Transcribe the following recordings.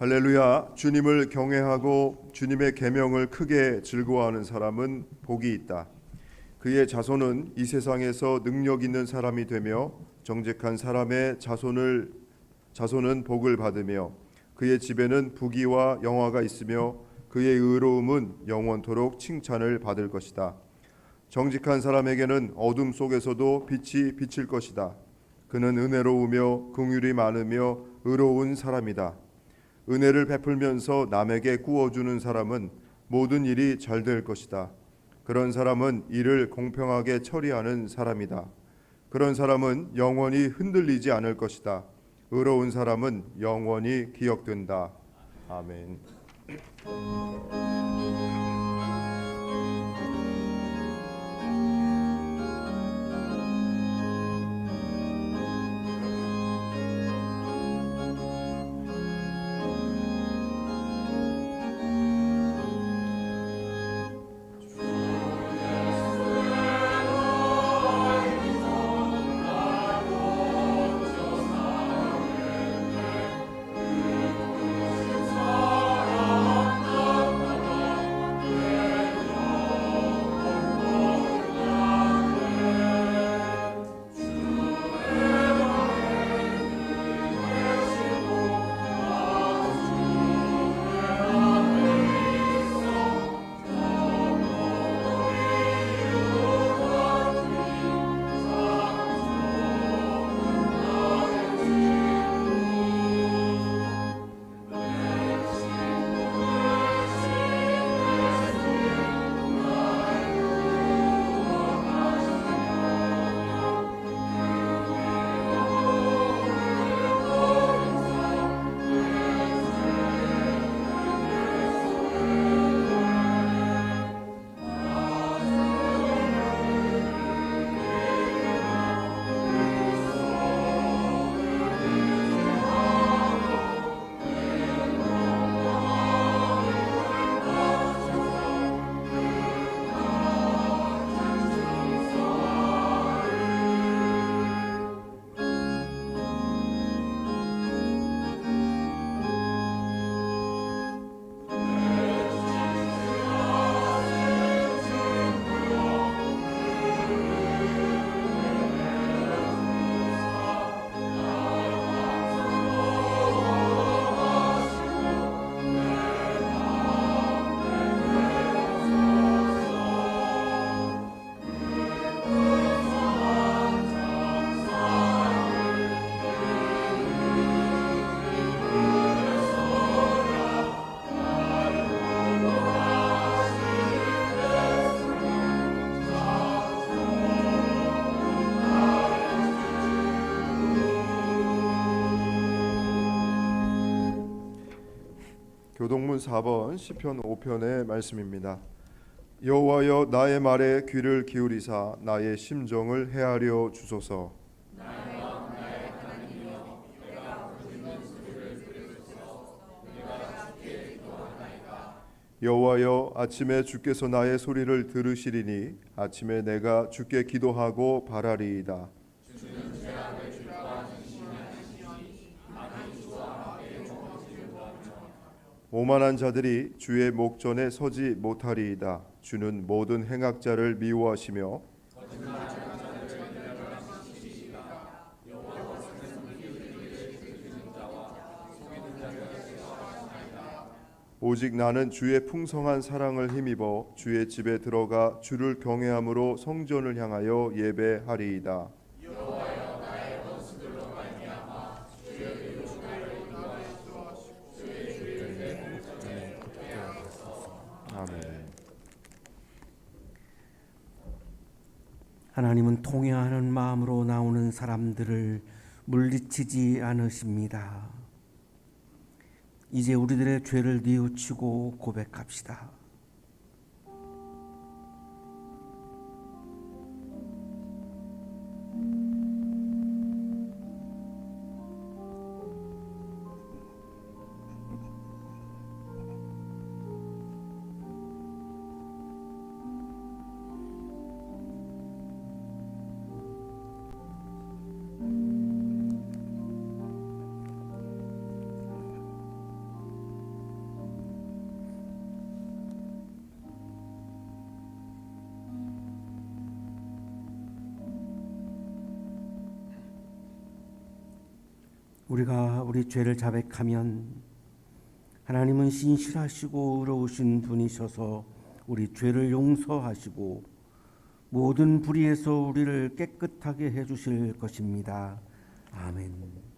할렐루야. 주님을 경외하고 주님의 계명을 크게 즐거워하는 사람은 복이 있다. 그의 자손은 이 세상에서 능력 있는 사람이 되며 정직한 사람의 자손은 복을 받으며 그의 집에는 부귀와 영화가 있으며 그의 의로움은 영원토록 칭찬을 받을 것이다. 정직한 사람에게는 어둠 속에서도 빛이 비칠 것이다. 그는 은혜로우며 긍휼이 많으며 의로운 사람이다. 은혜를 베풀면서 남에게 구워주는 사람은 모든 일이 잘 될 것이다. 그런 사람은 일을 공평하게 처리하는 사람이다. 그런 사람은 영원히 흔들리지 않을 것이다. 의로운 사람은 영원히 기억된다. 아멘. 교동문 4번 시편 5편의 말씀입니다. 여호와여 나의 말에 귀를 기울이사 나의 심정을 헤아려 주소서. 여호와여 아침에 주께서 나의 소리를 들으시리니 아침에 내가 주께 기도하고 바라리이다. 오만한 자들이 주의 목전에 서지 못하리이다. 주는 모든 행악자를 미워하시며 오직 나는 주의 풍성한 사랑을 힘입어 주의 집에 들어가 주를 경외함으로 성전을 향하여 예배하리이다. 하나님은 통회하는 마음으로 나오는 사람들을 물리치지 않으십니다. 이제 우리들의 죄를 뉘우치고 고백합시다. 우리가 우리 죄를 자백하면 하나님은 신실하시고 의로우신 분이셔서 우리 죄를 용서하시고 모든 불의에서 우리를 깨끗하게 해주실 것입니다. 아멘.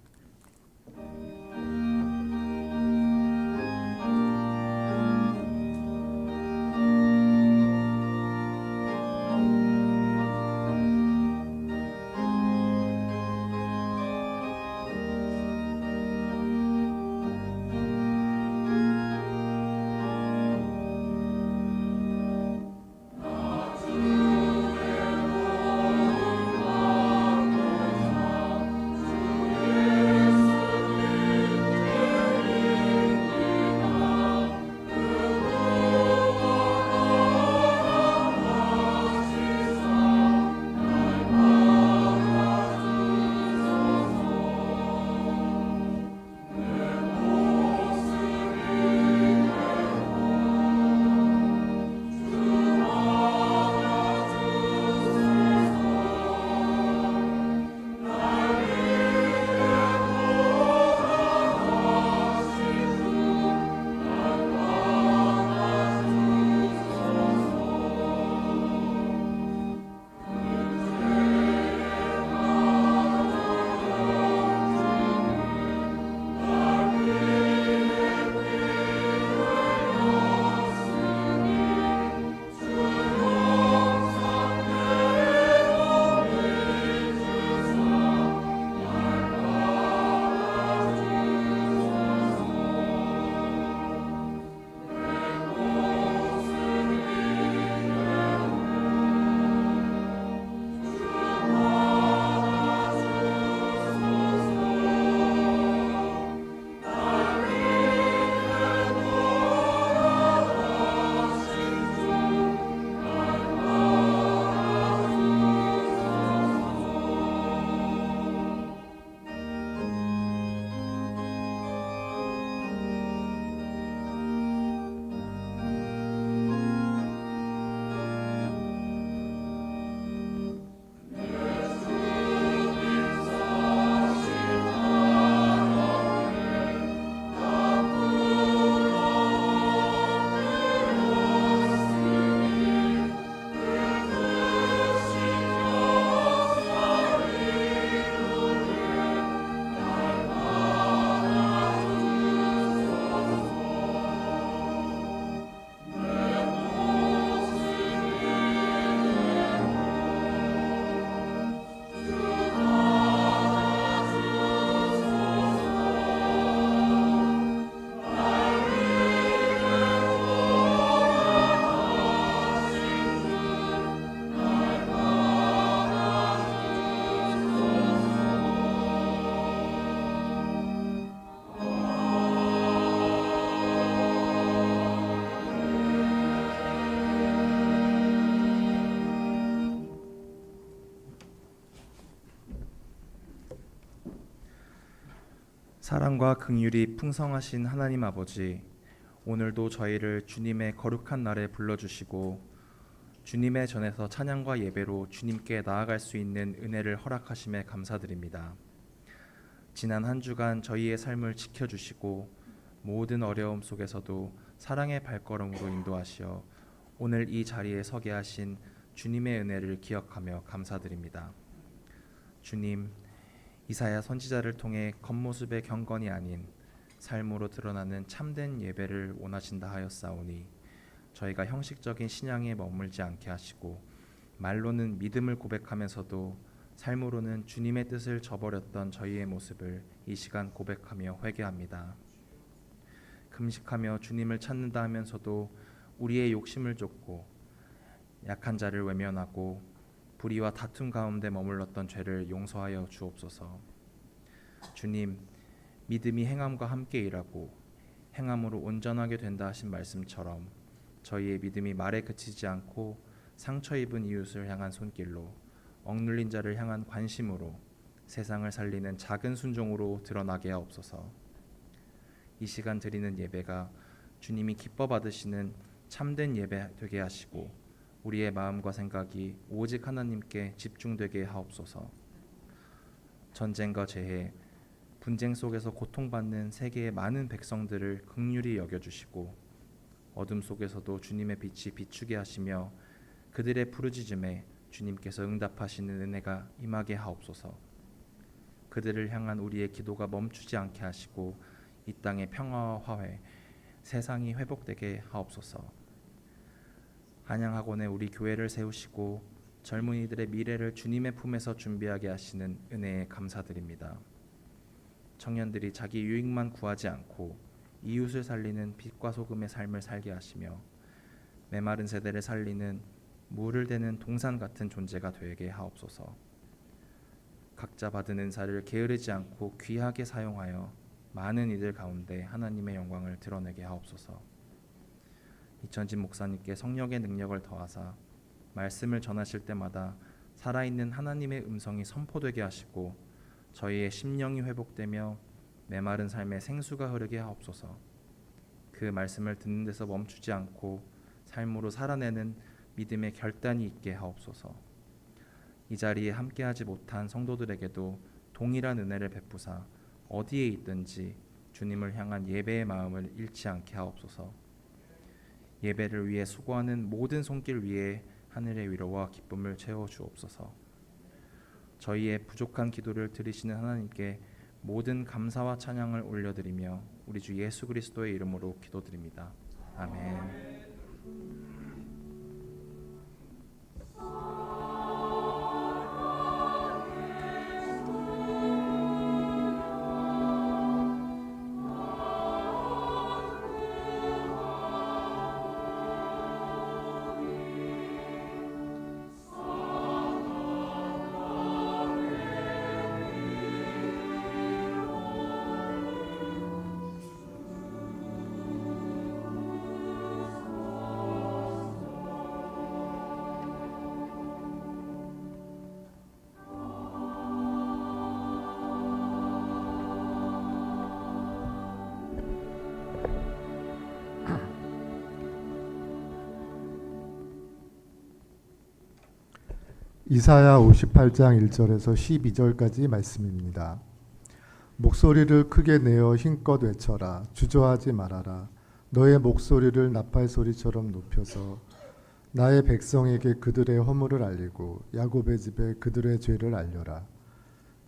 사랑과 긍휼이 풍성하신 하나님 아버지, 오늘도 저희를 주님의 거룩한 날에 불러주시고 주님의 전에서 찬양과 예배로 주님께 나아갈 수 있는 은혜를 허락하심에 감사드립니다. 지난 한 주간 저희의 삶을 지켜주시고 모든 어려움 속에서도 사랑의 발걸음으로 인도하시어 오늘 이 자리에 서게 하신 주님의 은혜를 기억하며 감사드립니다. 주님, 이사야 선지자를 통해 겉모습의 경건이 아닌 삶으로 드러나는 참된 예배를 원하신다 하였사오니 저희가 형식적인 신앙에 머물지 않게 하시고 말로는 믿음을 고백하면서도 삶으로는 주님의 뜻을 저버렸던 저희의 모습을 이 시간 고백하며 회개합니다. 금식하며 주님을 찾는다 하면서도 우리의 욕심을 쫓고 약한 자를 외면하고 불의와 다툼 가운데 머물렀던 죄를 용서하여 주옵소서. 주님, 믿음이 행함과 함께 일하고 행함으로 온전하게 된다 하신 말씀처럼 저희의 믿음이 말에 그치지 않고 상처 입은 이웃을 향한 손길로 억눌린 자를 향한 관심으로 세상을 살리는 작은 순종으로 드러나게 하옵소서. 이 시간 드리는 예배가 주님이 기뻐 받으시는 참된 예배 되게 하시고 우리의 마음과 생각이 오직 하나님께 집중되게 하옵소서. 전쟁과 재해, 분쟁 속에서 고통받는 세계의 많은 백성들을 긍휼히 여겨주시고 어둠 속에서도 주님의 빛이 비추게 하시며 그들의 부르짖음에 주님께서 응답하시는 은혜가 임하게 하옵소서. 그들을 향한 우리의 기도가 멈추지 않게 하시고 이 땅의 평화와 화해, 세상이 회복되게 하옵소서. 한양학원에 우리 교회를 세우시고 젊은이들의 미래를 주님의 품에서 준비하게 하시는 은혜에 감사드립니다. 청년들이 자기 유익만 구하지 않고 이웃을 살리는 빛과 소금의 삶을 살게 하시며 메마른 세대를 살리는 물을 대는 동산 같은 존재가 되게 하옵소서. 각자 받은 은사를 게으르지 않고 귀하게 사용하여 많은 이들 가운데 하나님의 영광을 드러내게 하옵소서. 이천진 목사님께 성령의 능력을 더하사 말씀을 전하실 때마다 살아있는 하나님의 음성이 선포되게 하시고 저희의 심령이 회복되며 메마른 삶의 생수가 흐르게 하옵소서. 그 말씀을 듣는 데서 멈추지 않고 삶으로 살아내는 믿음의 결단이 있게 하옵소서. 이 자리에 함께하지 못한 성도들에게도 동일한 은혜를 베푸사 어디에 있든지 주님을 향한 예배의 마음을 잃지 않게 하옵소서. 예배를 위해 수고하는 모든 손길 위에 하늘의 위로와 기쁨을 채워 주옵소서. 저희의 부족한 기도를 들으시는 하나님께 모든 감사와 찬양을 올려드리며 우리 주 예수 그리스도의 이름으로 기도드립니다. 아멘. 이사야 58장 1절에서 12절까지 말씀입니다. 목소리를 크게 내어 힘껏 외쳐라. 주저하지 말아라. 너의 목소리를 나팔 소리처럼 높여서 나의 백성에게 그들의 허물을 알리고 야곱의 집에 그들의 죄를 알려라.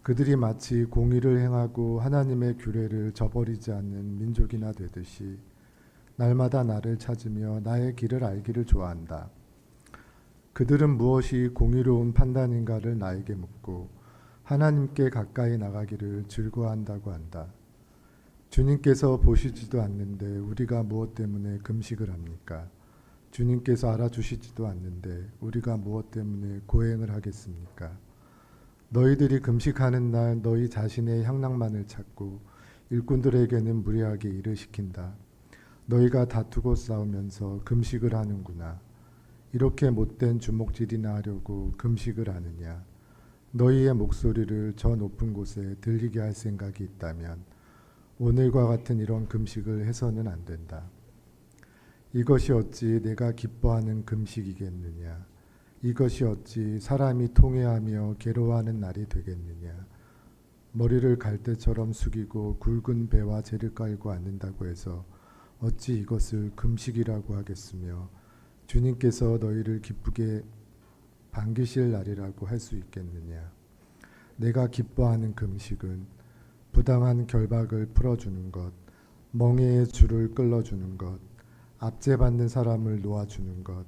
그들이 마치 공의를 행하고 하나님의 규례를 저버리지 않는 민족이나 되듯이 날마다 나를 찾으며 나의 길을 알기를 좋아한다. 그들은 무엇이 공의로운 판단인가를 나에게 묻고 하나님께 가까이 나가기를 즐거워한다고 한다. 주님께서 보시지도 않는데 우리가 무엇 때문에 금식을 합니까? 주님께서 알아주시지도 않는데 우리가 무엇 때문에 고행을 하겠습니까? 너희들이 금식하는 날 너희 자신의 향락만을 찾고 일꾼들에게는 무리하게 일을 시킨다. 너희가 다투고 싸우면서 금식을 하는구나. 이렇게 못된 주먹질이나 하려고 금식을 하느냐? 너희의 목소리를 저 높은 곳에 들리게 할 생각이 있다면 오늘과 같은 이런 금식을 해서는 안 된다. 이것이 어찌 내가 기뻐하는 금식이겠느냐? 이것이 어찌 사람이 통회하며 괴로워하는 날이 되겠느냐? 머리를 갈대처럼 숙이고 굵은 배와 재를 깔고 앉는다고 해서 어찌 이것을 금식이라고 하겠으며 주님께서 너희를 기쁘게 반기실 날이라고 할 수 있겠느냐? 내가 기뻐하는 금식은 부당한 결박을 풀어주는 것, 멍에의 줄을 끌어주는 것, 압제받는 사람을 놓아주는 것,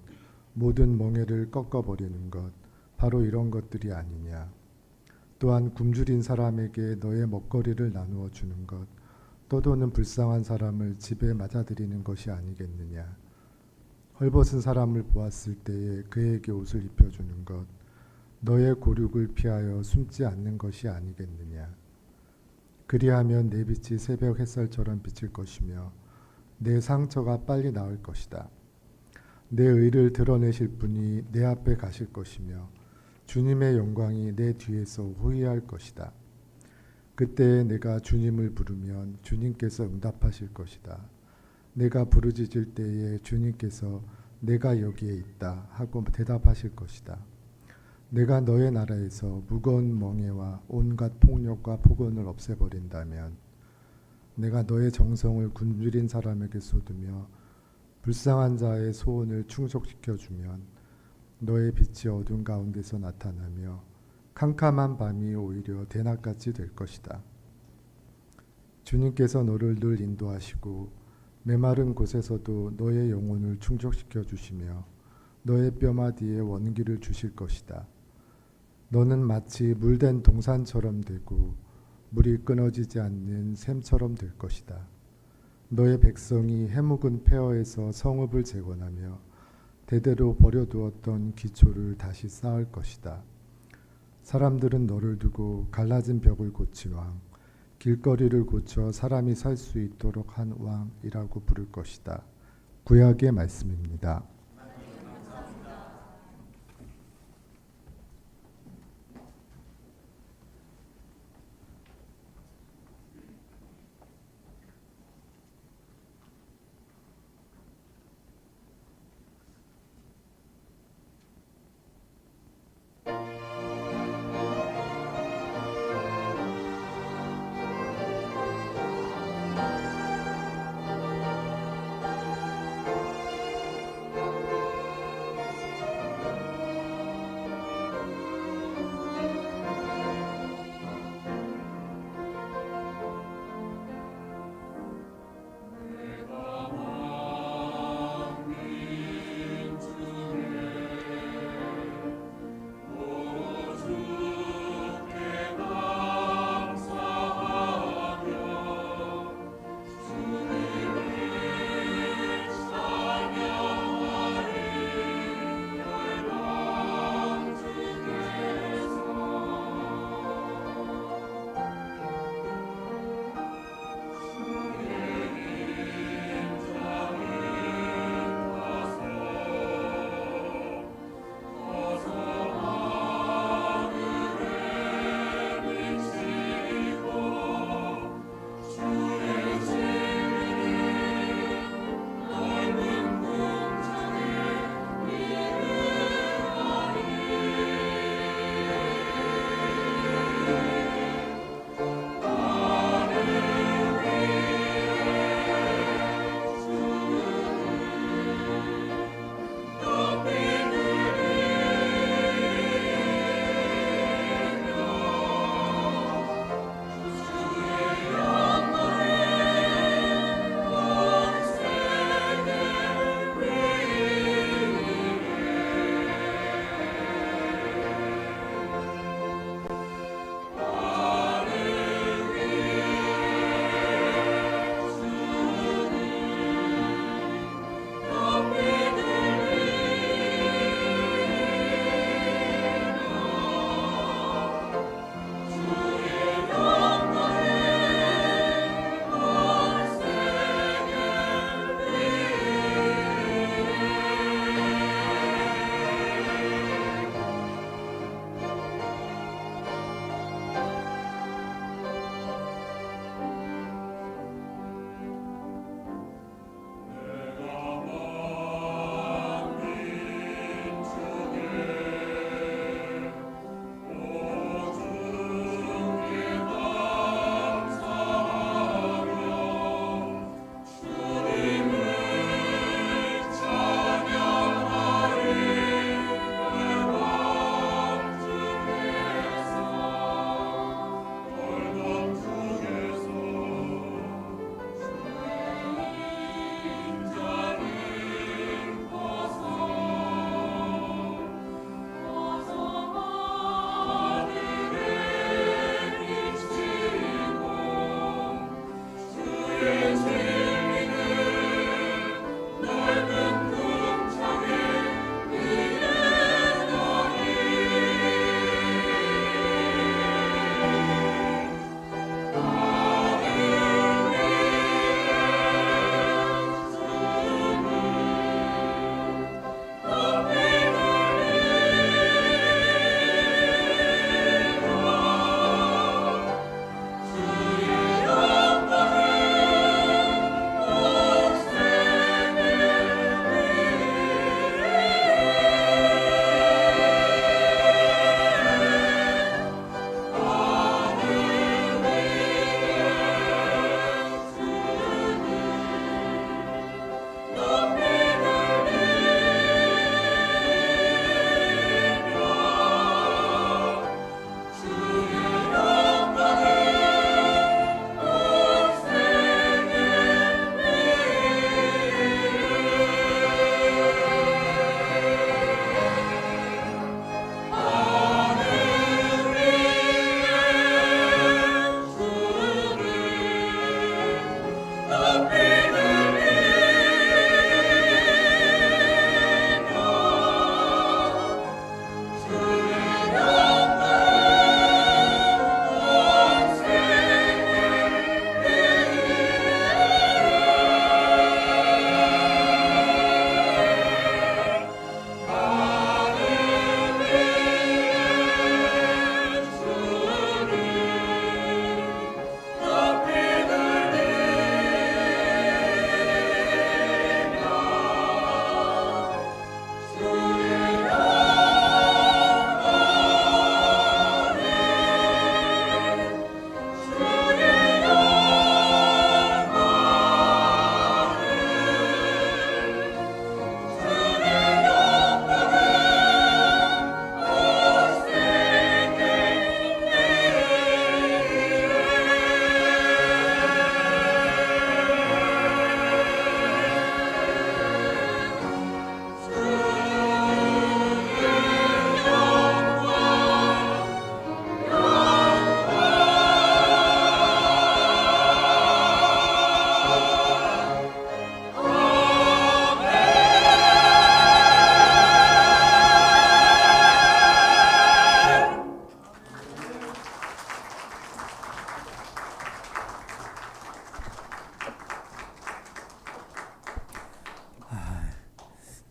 모든 멍에를 꺾어버리는 것, 바로 이런 것들이 아니냐? 또한 굶주린 사람에게 너의 먹거리를 나누어 주는 것, 떠도는 불쌍한 사람을 집에 맞아들이는 것이 아니겠느냐? 헐벗은 사람을 보았을 때에 그에게 옷을 입혀주는 것, 너의 고륙을 피하여 숨지 않는 것이 아니겠느냐? 그리하면 내 빛이 새벽 햇살처럼 비칠 것이며 내 상처가 빨리 나을 것이다. 내 의를 드러내실 분이 내 앞에 가실 것이며 주님의 영광이 내 뒤에서 호위할 것이다. 그때 내가 주님을 부르면 주님께서 응답하실 것이다. 내가 부르짖을 때에 주님께서 내가 여기에 있다 하고 대답하실 것이다. 내가 너의 나라에서 무거운 멍에와 온갖 폭력과 폭언을 없애버린다면, 내가 너의 정성을 굶주린 사람에게 쏟으며 불쌍한 자의 소원을 충족시켜주면 너의 빛이 어둠 가운데서 나타나며 캄캄한 밤이 오히려 대낮같이 될 것이다. 주님께서 너를 늘 인도하시고 메마른 곳에서도 너의 영혼을 충족시켜 주시며 너의 뼈마디에 원기를 주실 것이다. 너는 마치 물된 동산처럼 되고 물이 끊어지지 않는 샘처럼 될 것이다. 너의 백성이 해묵은 폐허에서 성읍을 재건하며 대대로 버려두었던 기초를 다시 쌓을 것이다. 사람들은 너를 두고 갈라진 벽을 고친 왕, 길거리를 고쳐 사람이 살 수 있도록 한 왕이라고 부를 것이다. 구약의 말씀입니다.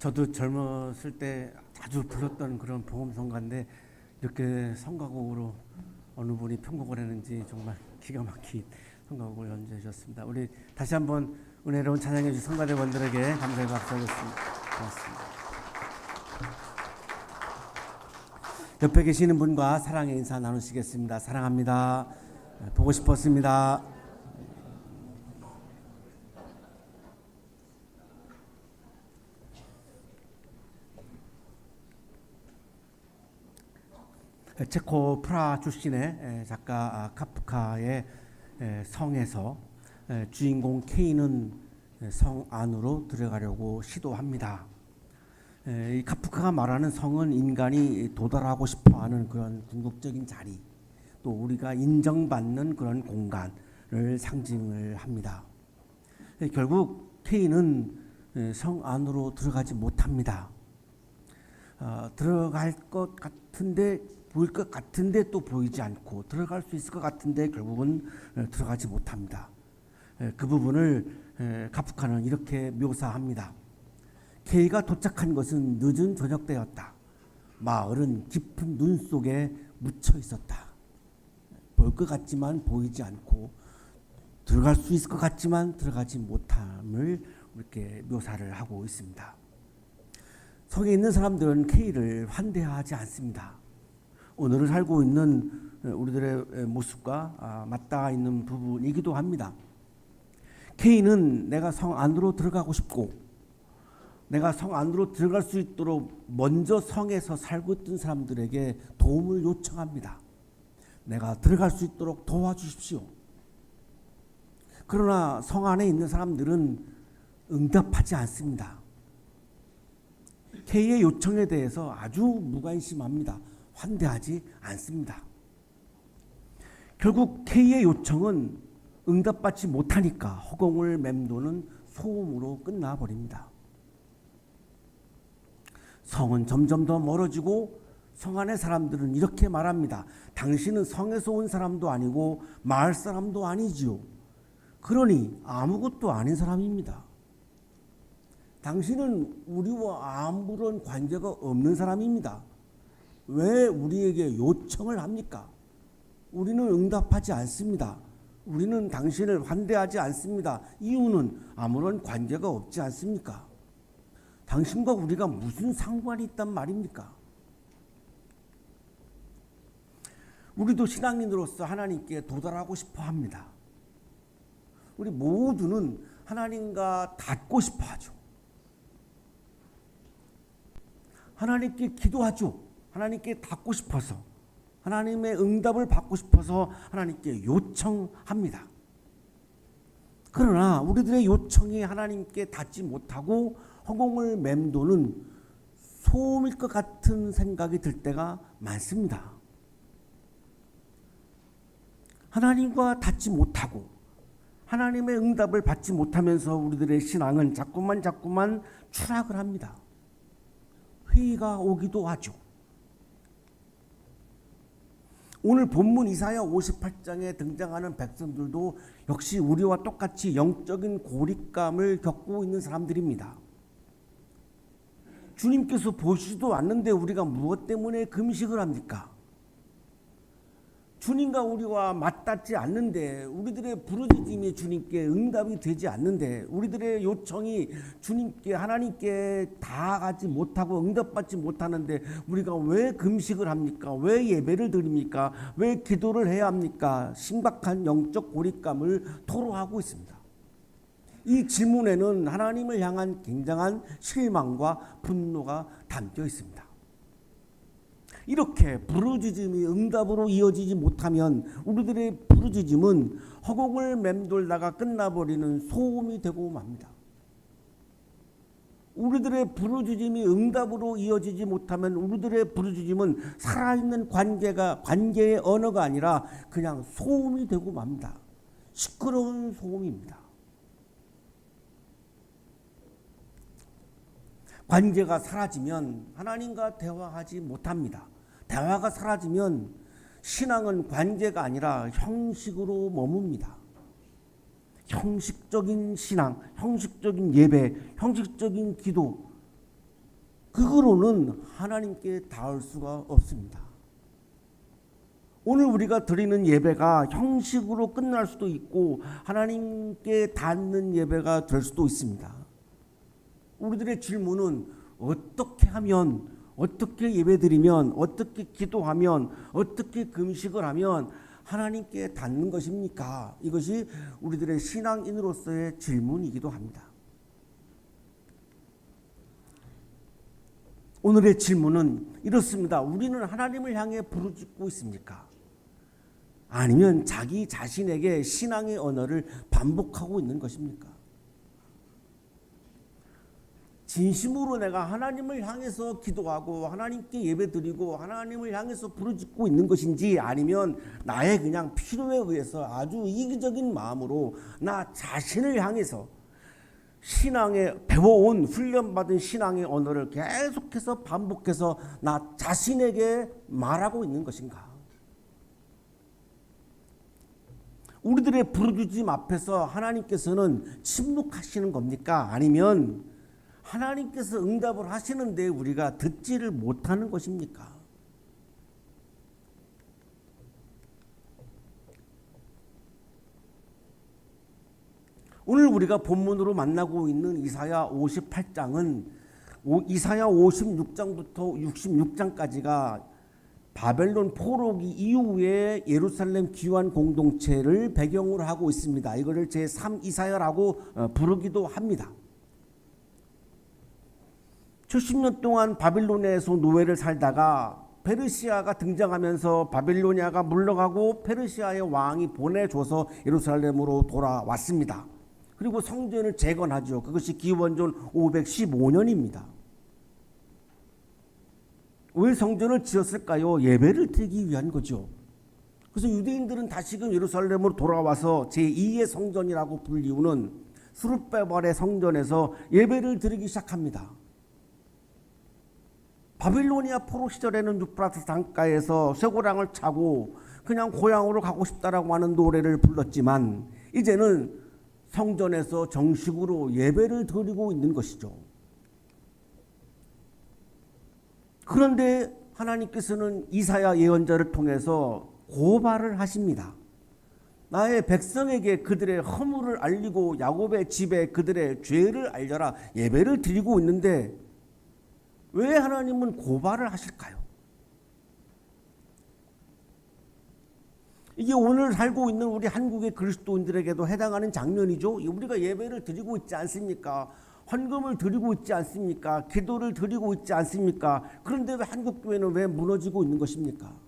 저도 젊었을 때 자주 불렀던 그런 복음성가인데 이렇게 성가곡으로 어느 분이 편곡을 했는지 정말 기가 막힌 성가곡을 연주해 주셨습니다. 우리 다시 한번 은혜로운 찬양해 주신 성가대원들에게 감사의 박수하겠습니다. 고맙습니다. 옆에 계시는 분과 사랑의 인사 나누시겠습니다. 사랑합니다. 보고 싶었습니다. 체코 프라하 출신의 작가 카프카의 성에서 주인공 케인은 성 안으로 들어가려고 시도합니다. 이 카프카가 말하는 성은 인간이 도달하고 싶어하는 그런 궁극적인 자리, 또 우리가 인정받는 그런 공간을 상징을 합니다. 결국 케인은 성 안으로 들어가지 못합니다. 들어갈 것 같은데 보일 것 같은데 또 보이지 않고 들어갈 수 있을 것 같은데 결국은 들어가지 못합니다. 그 부분을 카프카는 이렇게 묘사합니다. 케이가 도착한 것은 늦은 저녁 때였다. 마을은 깊은 눈 속에 묻혀 있었다. 볼 것 같지만 보이지 않고 들어갈 수 있을 것 같지만 들어가지 못함을 이렇게 묘사를 하고 있습니다. 성에 있는 사람들은 케이를 환대하지 않습니다. 오늘을 살고 있는 우리들의 모습과 맞닿아 있는 부분이기도 합니다. 케이는 내가 성 안으로 들어가고 싶고 내가 성 안으로 들어갈 수 있도록 먼저 성에서 살고 있던 사람들에게 도움을 요청합니다. 내가 들어갈 수 있도록 도와주십시오. 그러나 성 안에 있는 사람들은 응답하지 않습니다. K의 요청에 대해서 아주 무관심합니다. 환대하지 않습니다. 결국 K의 요청은 응답받지 못하니까 허공을 맴도는 소음으로 끝나버립니다. 성은 점점 더 멀어지고 성 안의 사람들은 이렇게 말합니다. 당신은 성에서 온 사람도 아니고 마을 사람도 아니지요. 그러니 아무것도 아닌 사람입니다. 당신은 우리와 아무런 관계가 없는 사람입니다. 왜 우리에게 요청을 합니까? 우리는 응답하지 않습니다. 우리는 당신을 환대하지 않습니다. 이유는 아무런 관계가 없지 않습니까? 당신과 우리가 무슨 상관이 있단 말입니까? 우리도 신앙인으로서 하나님께 도달하고 싶어 합니다. 우리 모두는 하나님과 닿고 싶어 하죠. 하나님께 기도하죠. 하나님께 닿고 싶어서, 하나님의 응답을 받고 싶어서 하나님께 요청합니다. 그러나 우리들의 요청이 하나님께 닿지 못하고 허공을 맴도는 소음일 것 같은 생각이 들 때가 많습니다. 하나님과 닿지 못하고 하나님의 응답을 받지 못하면서 우리들의 신앙은 자꾸만 추락을 합니다. 회의가 오기도 하죠. 오늘 본문 이사야 58장에 등장하는 백성들도 역시 우리와 똑같이 영적인 고립감을 겪고 있는 사람들입니다. 주님께서 보시지도 않는데 우리가 무엇 때문에 금식을 합니까? 주님과 우리와 맞닿지 않는데, 우리들의 부르짖음이 주님께 응답이 되지 않는데, 우리들의 요청이 주님께 하나님께 닿아가지 못하고 응답받지 못하는데 우리가 왜 금식을 합니까? 왜 예배를 드립니까? 왜 기도를 해야 합니까? 심각한 영적 고립감을 토로하고 있습니다. 이 질문에는 하나님을 향한 굉장한 실망과 분노가 담겨 있습니다. 이렇게 부르짖음이 응답으로 이어지지 못하면 우리들의 부르짖음은 허공을 맴돌다가 끝나버리는 소음이 되고 맙니다. 우리들의 부르짖음이 응답으로 이어지지 못하면 우리들의 부르짖음은 살아있는 관계의 언어가 아니라 그냥 소음이 되고 맙니다. 시끄러운 소음입니다. 관계가 사라지면 하나님과 대화하지 못합니다. 대화가 사라지면 신앙은 관계가 아니라 형식으로 머뭅니다. 형식적인 신앙, 형식적인 예배, 형식적인 기도, 그거로는 하나님께 닿을 수가 없습니다. 오늘 우리가 드리는 예배가 형식으로 끝날 수도 있고 하나님께 닿는 예배가 될 수도 있습니다. 우리들의 질문은 어떻게 하면, 어떻게 예배드리면, 어떻게 기도하면, 어떻게 금식을 하면 하나님께 닿는 것입니까? 이것이 우리들의 신앙인으로서의 질문이기도 합니다. 오늘의 질문은 이렇습니다. 우리는 하나님을 향해 부르짖고 있습니까? 아니면 자기 자신에게 신앙의 언어를 반복하고 있는 것입니까? 진심으로 내가 하나님을 향해서 기도하고 하나님께 예배드리고 하나님을 향해서 부르짖고 있는 것인지, 아니면 나의 그냥 필요에 의해서 아주 이기적인 마음으로 나 자신을 향해서 신앙에 배워온 훈련받은 신앙의 언어를 계속해서 반복해서 나 자신에게 말하고 있는 것인가? 우리들의 부르짖음 앞에서 하나님께서는 침묵하시는 겁니까? 아니면 하나님께서 응답을 하시는데 우리가 듣지를 못하는 것입니까? 오늘 우리가 본문으로 만나고 있는 이사야 58장은 이사야 56장부터 66장까지가 바벨론 포로기 이후에 예루살렘 귀환 공동체를 배경으로 하고 있습니다. 이거를 제3 이사야라고 부르기도 합니다. 70년 동안 바빌론에서 노예를 살다가 페르시아가 등장하면서 바빌로니아가 물러가고 페르시아의 왕이 보내줘서 예루살렘으로 돌아왔습니다. 그리고 성전을 재건하죠. 그것이 기원전 515년입니다. 왜 성전을 지었을까요? 예배를 드리기 위한 거죠. 그래서 유대인들은 다시금 예루살렘으로 돌아와서 제2의 성전이라고 불리우는 스룹바벨의 성전에서 예배를 드리기 시작합니다. 바빌로니아 포로 시절에는 유프라tes 강가에서 쇠고랑을 차고 그냥 고향으로 가고 싶다라고 하는 노래를 불렀지만 이제는 성전에서 정식으로 예배를 드리고 있는 것이죠. 그런데 하나님께서는 이사야 예언자를 통해서 고발을 하십니다. 나의 백성에게 그들의 허물을 알리고 야곱의 집에 그들의 죄를 알려라 예배를 드리고 있는데 왜 하나님은 고발을 하실까요? 이게 오늘 살고 있는 우리 한국의 그리스도인들에게도 해당하는 장면이죠. 우리가 예배를 드리고 있지 않습니까? 헌금을 드리고 있지 않습니까? 기도를 드리고 있지 않습니까? 그런데 왜 한국 교회는 왜 무너지고 있는 것입니까?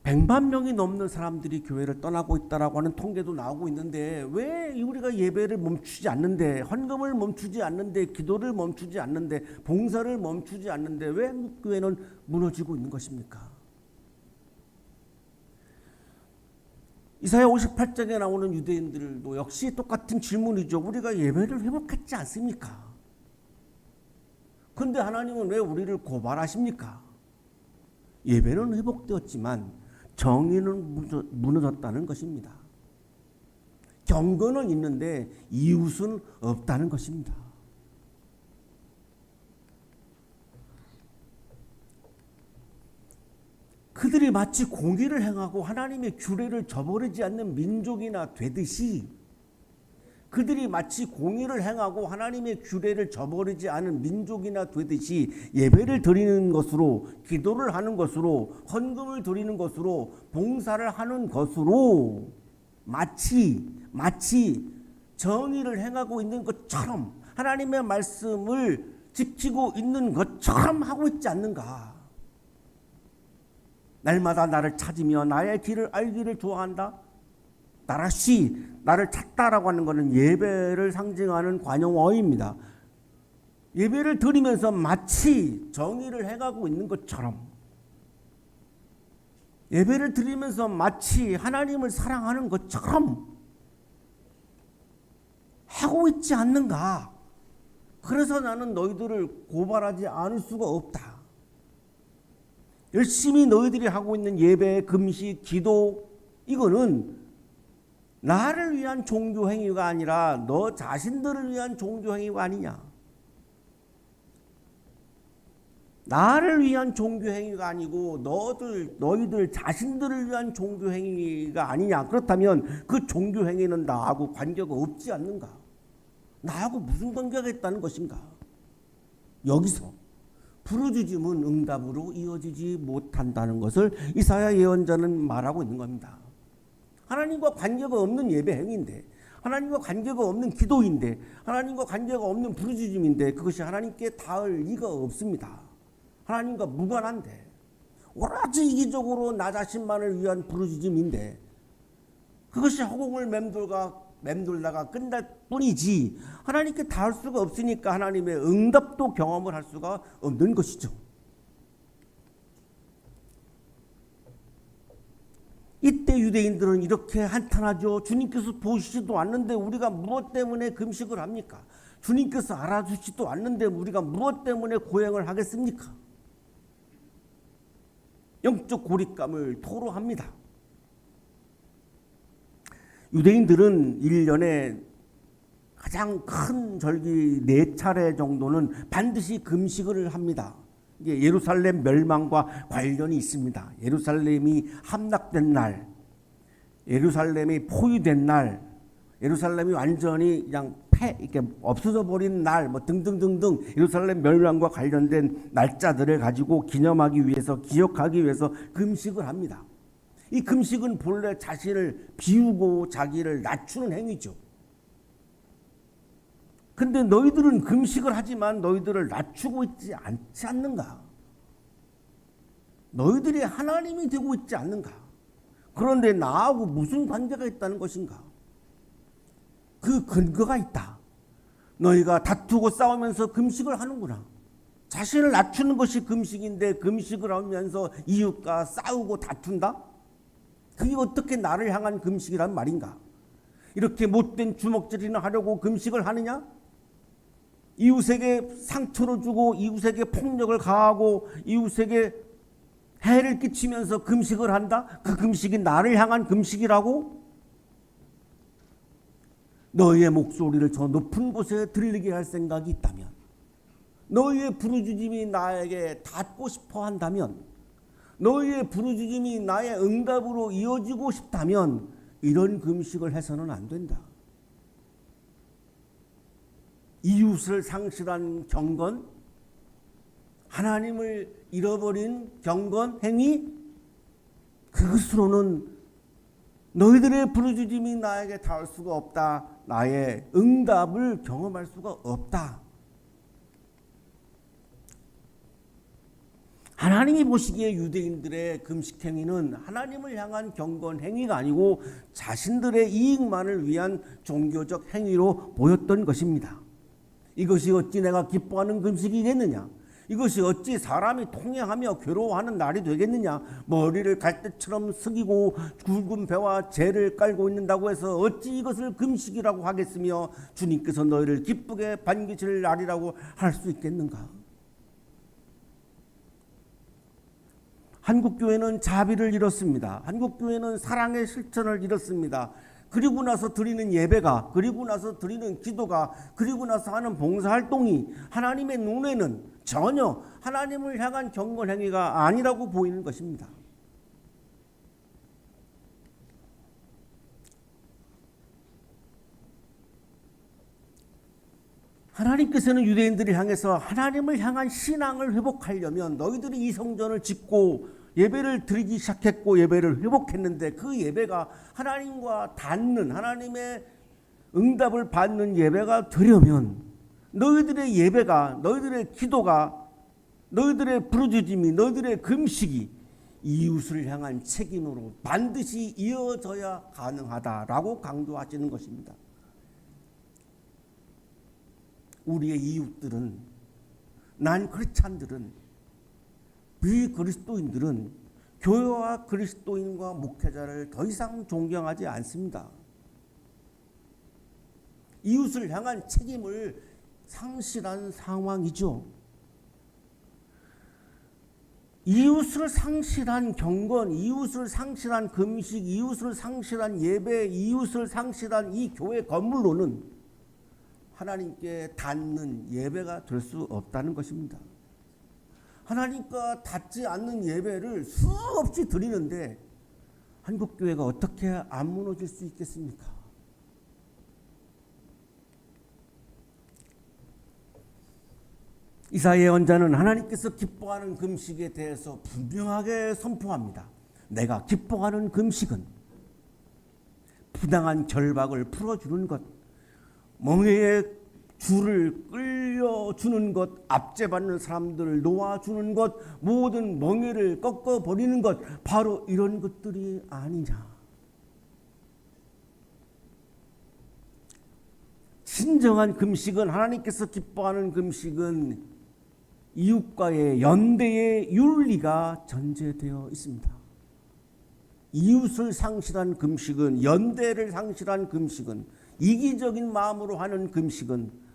백만 명이 넘는 사람들이 교회를 떠나고 있다라고 하는 통계도 나오고 있는데 왜 우리가 예배를 멈추지 않는데, 헌금을 멈추지 않는데, 기도를 멈추지 않는데, 봉사를 멈추지 않는데 왜 한국 교회는 무너지고 있는 것입니까? 이사야 58장에 나오는 유대인들도 역시 똑같은 질문이죠. 우리가 예배를 회복했지 않습니까? 그런데 하나님은 왜 우리를 고발하십니까? 예배는 회복되었지만 정의는 무너졌다는 것입니다. 경건은 있는데 이웃은 없다는 것입니다. 그들이 마치 공의를 행하고 하나님의 규례를 저버리지 않는 민족이나 되듯이, 그들이 마치 공의를 행하고 하나님의 규례를 저버리지 않은 민족이나 되듯이 예배를 드리는 것으로, 기도를 하는 것으로, 헌금을 드리는 것으로, 봉사를 하는 것으로 마치 정의를 행하고 있는 것처럼, 하나님의 말씀을 지키고 있는 것처럼 하고 있지 않는가? 날마다 나를 찾으며 나의 길을 알기를 좋아한다. 나라시, 나를 찾다라고 하는 것은 예배를 상징하는 관용어입니다. 예배를 드리면서 마치 정의를 해가고 있는 것처럼, 예배를 드리면서 마치 하나님을 사랑하는 것처럼 하고 있지 않는가? 그래서 나는 너희들을 고발하지 않을 수가 없다. 열심히 너희들이 하고 있는 예배, 금식, 기도, 이거는 나를 위한 종교 행위가 아니라 너 자신들을 위한 종교 행위가 아니냐. 나를 위한 종교 행위가 아니고 너희들 자신들을 위한 종교 행위가 아니냐. 그렇다면 그 종교 행위는 나하고 관계가 없지 않는가? 나하고 무슨 관계가 있다는 것인가? 여기서 부르짖음은 응답으로 이어지지 못한다는 것을 이사야 예언자는 말하고 있는 겁니다. 하나님과 관계가 없는 예배 행위인데, 하나님과 관계가 없는 기도인데, 하나님과 관계가 없는 부르짖음인데 그것이 하나님께 닿을 리가 없습니다. 하나님과 무관한데, 오로지 이기적으로 나 자신만을 위한 부르짖음인데 그것이 허공을 맴돌다가 끝날 뿐이지 하나님께 닿을 수가 없으니까 하나님의 응답도 경험을 할 수가 없는 것이죠. 이때 유대인들은 이렇게 한탄하죠. 주님께서 보시지도 않는데 우리가 무엇 때문에 금식을 합니까? 주님께서 알아주지도 않는데 우리가 무엇 때문에 고행을 하겠습니까? 영적 고립감을 토로합니다. 유대인들은 1년에 가장 큰 절기 4차례 정도는 반드시 금식을 합니다. 이게 예루살렘 멸망과 관련이 있습니다. 예루살렘이 함락된 날, 예루살렘이 포위된 날, 예루살렘이 완전히 그냥 이렇게 없어져 버린 날, 뭐 등등등등 예루살렘 멸망과 관련된 날짜들을 가지고 기념하기 위해서, 기억하기 위해서 금식을 합니다. 이 금식은 본래 자신을 비우고 자기를 낮추는 행위죠. 근데 너희들은 금식을 하지만 너희들을 낮추고 있지 않지 않는가? 너희들이 하나님이 되고 있지 않는가? 그런데 나하고 무슨 관계가 있다는 것인가? 그 근거가 있다. 너희가 다투고 싸우면서 금식을 하는구나. 자신을 낮추는 것이 금식인데 금식을 하면서 이웃과 싸우고 다툰다? 그게 어떻게 나를 향한 금식이란 말인가? 이렇게 못된 주먹질이나 하려고 금식을 하느냐? 이웃에게 상처를 주고 이웃에게 폭력을 가하고 이웃에게 해를 끼치면서 금식을 한다? 그 금식이 나를 향한 금식이라고? 너희의 목소리를 저 높은 곳에 들리게 할 생각이 있다면, 너희의 부르짖음이 나에게 닿고 싶어 한다면, 너희의 부르짖음이 나의 응답으로 이어지고 싶다면 이런 금식을 해서는 안 된다. 이웃을 상실한 경건, 하나님을 잃어버린 경건 행위, 그것으로는 너희들의 부르짖음이 나에게 닿을 수가 없다. 나의 응답을 경험할 수가 없다. 하나님이 보시기에 유대인들의 금식 행위는 하나님을 향한 경건 행위가 아니고 자신들의 이익만을 위한 종교적 행위로 보였던 것입니다. 이것이 어찌 내가 기뻐하는 금식이겠느냐? 이것이 어찌 사람이 통행하며 괴로워하는 날이 되겠느냐? 머리를 갈대처럼 숙이고 굵은 배와 재를 깔고 있는다고 해서 어찌 이것을 금식이라고 하겠으며 주님께서 너희를 기쁘게 반기실 날이라고 할 수 있겠는가? 한국교회는 자비를 잃었습니다. 한국교회는 사랑의 실천을 잃었습니다. 그리고 나서 드리는 예배가, 그리고 나서 드리는 기도가, 그리고 나서 하는 봉사활동이 하나님의 눈에는 전혀 하나님을 향한 경건 행위가 아니라고 보이는 것입니다. 하나님께서는 유대인들을 향해서 하나님을 향한 신앙을 회복하려면 너희들이 이 성전을 짓고 예배를 드리기 시작했고 예배를 회복했는데 그 예배가 하나님과 닿는, 하나님의 응답을 받는 예배가 되려면 너희들의 예배가, 너희들의 기도가, 너희들의 부르짖음이, 너희들의 금식이 이웃을 향한 책임으로 반드시 이어져야 가능하다라고 강조하시는 것입니다. 우리의 이웃들은, 난 크리스찬들은, 비그리스도인들은 교회와 그리스도인과 목회자를 더 이상 존경하지 않습니다. 이웃을 향한 책임을 상실한 상황이죠. 이웃을 상실한 경건, 이웃을 상실한 금식, 이웃을 상실한 예배, 이웃을 상실한 이 교회 건물로는 하나님께 닿는 예배가 될 수 없다는 것입니다. 하나님과 닿지 않는 예배를 수없이 드리는데 한국교회가 어떻게 안 무너질 수 있겠습니까? 이사야 예언자는 하나님께서 기뻐하는 금식에 대해서 분명하게 선포합니다. 내가 기뻐하는 금식은 부당한 결박을 풀어주는 것, 멍에의 줄을 끌려주는 것, 압제받는 사람들을 놓아주는 것, 모든 멍에를 꺾어버리는 것, 바로 이런 것들이 아니냐. 진정한 금식은, 하나님께서 기뻐하는 금식은 이웃과의 연대의 윤리가 전제되어 있습니다. 이웃을 상실한 금식은, 연대를 상실한 금식은, 이기적인 마음으로 하는 금식은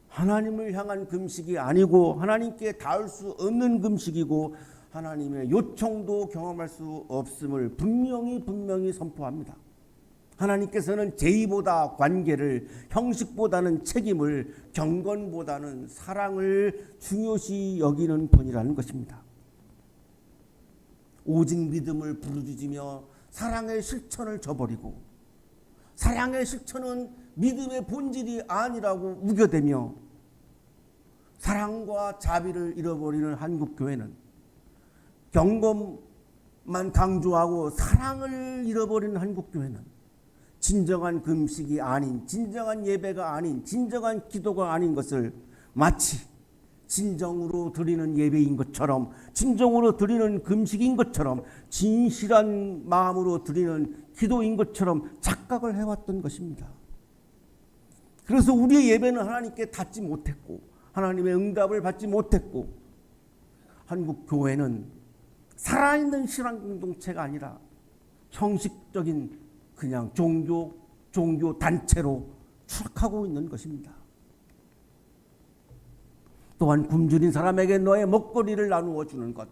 하나님을 향한 금식이 아니고 하나님께 닿을 수 없는 금식이고 하나님의 요청도 경험할 수 없음을 분명히 선포합니다. 하나님께서는 제의보다 관계를, 형식보다는 책임을, 경건보다는 사랑을 중요시 여기는 분이라는 것입니다. 오직 믿음을 부르짖으며 사랑의 실천을 저버리고 사랑의 실천은 믿음의 본질이 아니라고 우겨대며 사랑과 자비를 잃어버리는 한국교회는 경건만 강조하고 사랑을 잃어버리는 한국교회는 진정한 금식이 아닌, 진정한 예배가 아닌, 진정한 기도가 아닌 것을 마치 진정으로 드리는 예배인 것처럼, 진정으로 드리는 금식인 것처럼, 진실한 마음으로 드리는 기도인 것처럼 착각을 해왔던 것입니다. 그래서 우리의 예배는 하나님께 닿지 못했고 하나님의 응답을 받지 못했고 한국 교회는 살아있는 신앙 공동체가 아니라 형식적인 그냥 종교 단체로 추락하고 있는 것입니다. 또한 굶주린 사람에게 너의 먹거리를 나누어 주는 것,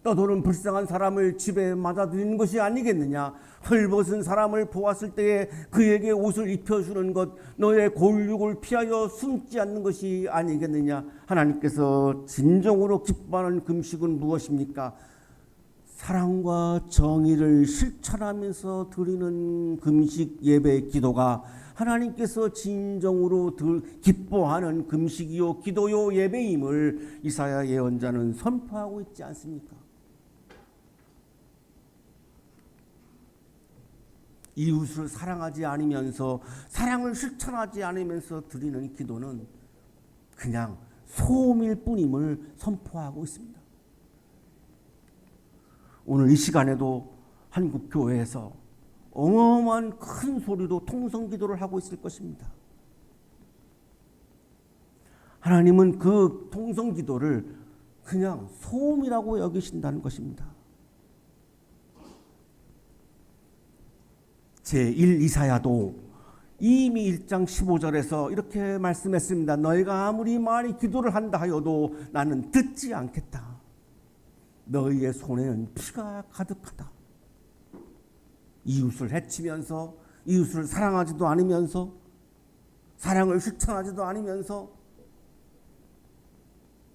떠도는 불쌍한 사람을 집에 맞아들이는 것이 아니겠느냐. 헐벗은 사람을 보았을 때에 그에게 옷을 입혀주는 것, 너의 골육을 피하여 숨지 않는 것이 아니겠느냐. 하나님께서 진정으로 기뻐하는 금식은 무엇입니까? 사랑과 정의를 실천하면서 드리는 금식, 예배, 기도가 하나님께서 진정으로 기뻐하는 금식이요 기도요 예배임을 이사야 예언자는 선포하고 있지 않습니까? 이웃을 사랑하지 않으면서, 사랑을 실천하지 않으면서 드리는 기도는 그냥 소음일 뿐임을 선포하고 있습니다. 오늘 이 시간에도 한국 교회에서 어마어마한 큰 소리로 통성기도를 하고 있을 것입니다. 하나님은 그 통성기도를 그냥 소음이라고 여기신다는 것입니다. 제1 이사야도 이미 1장 15절에서 이렇게 말씀했습니다. 너희가 아무리 많이 기도를 한다 하여도 나는 듣지 않겠다. 너희의 손에는 피가 가득하다. 이웃을 해치면서, 이웃을 사랑하지도 않으면서, 사랑을 실천하지도 않으면서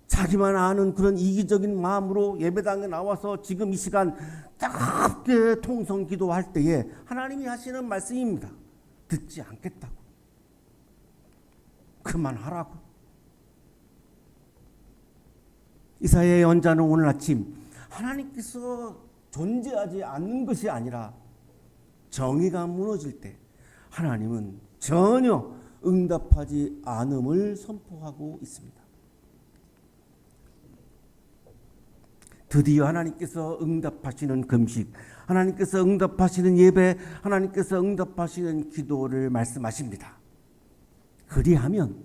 자기만 아는 그런 이기적인 마음으로 예배당에 나와서 지금 이 시간 뜨겁게 통성 기도할 때에 하나님이 하시는 말씀입니다. 듣지 않겠다고. 그만하라고. 이사야 예언자는 오늘 아침 하나님께서 존재하지 않는 것이 아니라 정의가 무너질 때 하나님은 전혀 응답하지 않음을 선포하고 있습니다. 드디어 하나님께서 응답하시는 금식, 하나님께서 응답하시는 예배, 하나님께서 응답하시는 기도를 말씀하십니다. 그리하면,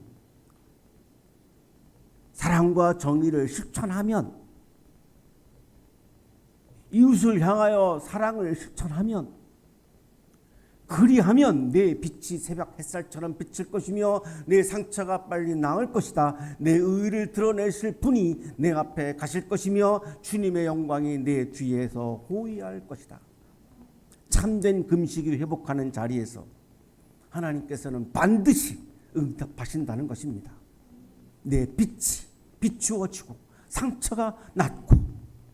사랑과 정의를 실천하면, 이웃을 향하여 사랑을 실천하면 그리하면 내 빛이 새벽 햇살처럼 비칠 것이며 내 상처가 빨리 나을 것이다. 내 의를 드러내실 분이 내 앞에 가실 것이며 주님의 영광이 내 뒤에서 호위할 것이다. 참된 금식을 회복하는 자리에서 하나님께서는 반드시 응답하신다는 것입니다. 내 빛이 비추어지고 상처가 낫고,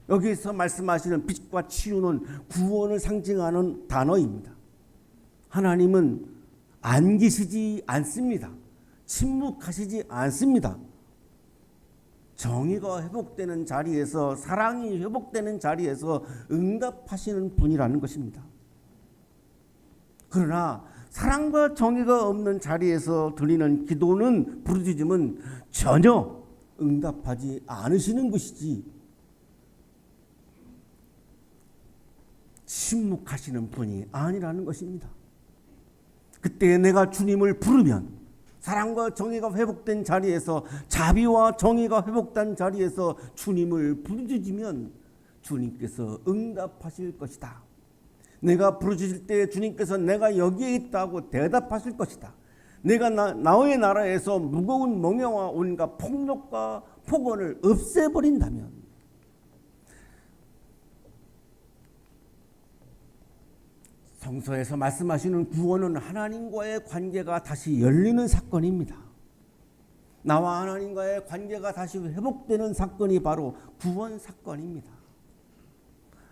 여기서 말씀하시는 빛과 치유는 구원을 상징하는 단어입니다. 하나님은 안기시지 않습니다. 침묵하시지 않습니다. 정의가 회복되는 자리에서, 사랑이 회복되는 자리에서 응답하시는 분이라는 것입니다. 그러나 사랑과 정의가 없는 자리에서 드리는 기도는, 부르짖음은 전혀 응답하지 않으시는 것이지 침묵하시는 분이 아니라는 것입니다. 그때 내가 주님을 부르면, 사랑과 정의가 회복된 자리에서, 자비와 정의가 회복된 자리에서 주님을 부르짖으면 주님께서 응답하실 것이다. 내가 부르짖을 때 주님께서 내가 여기에 있다고 대답하실 것이다. 내가 나의 나라에서 무거운 멍에와 온갖 폭력과 폭언을 없애버린다면, 성서에서 말씀하시는 구원은 하나님과의 관계가 다시 열리는 사건입니다. 나와 하나님과의 관계가 다시 회복되는 사건이 바로 구원 사건입니다.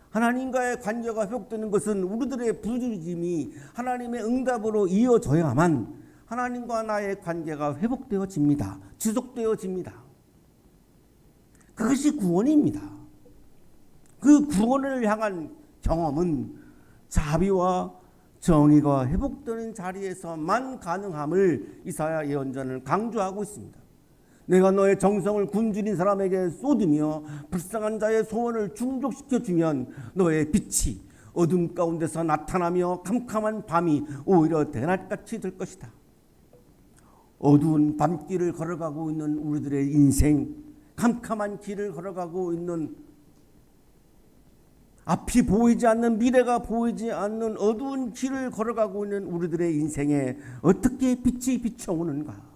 하나님과의 관계가 회복되는 것은 우리들의 부르짖음이 하나님의 응답으로 이어져야만 하나님과 나의 관계가 회복되어집니다. 지속되어집니다. 그것이 구원입니다. 그 구원을 향한 경험은 자비와 정의가 회복되는 자리에서만 가능함을 이사야 예언자는 강조하고 있습니다. 내가 너의 정성을 굶주린 사람에게 쏟으며 불쌍한 자의 소원을 충족시켜주면 너의 빛이 어둠 가운데서 나타나며 캄캄한 밤이 오히려 대낮같이 될 것이다. 어두운 밤길을 걸어가고 있는 우리들의 인생, 캄캄한 길을 걸어가고 있는, 앞이 보이지 않는, 미래가 보이지 않는 어두운 길을 걸어가고 있는 우리들의 인생에 어떻게 빛이 비춰오는가?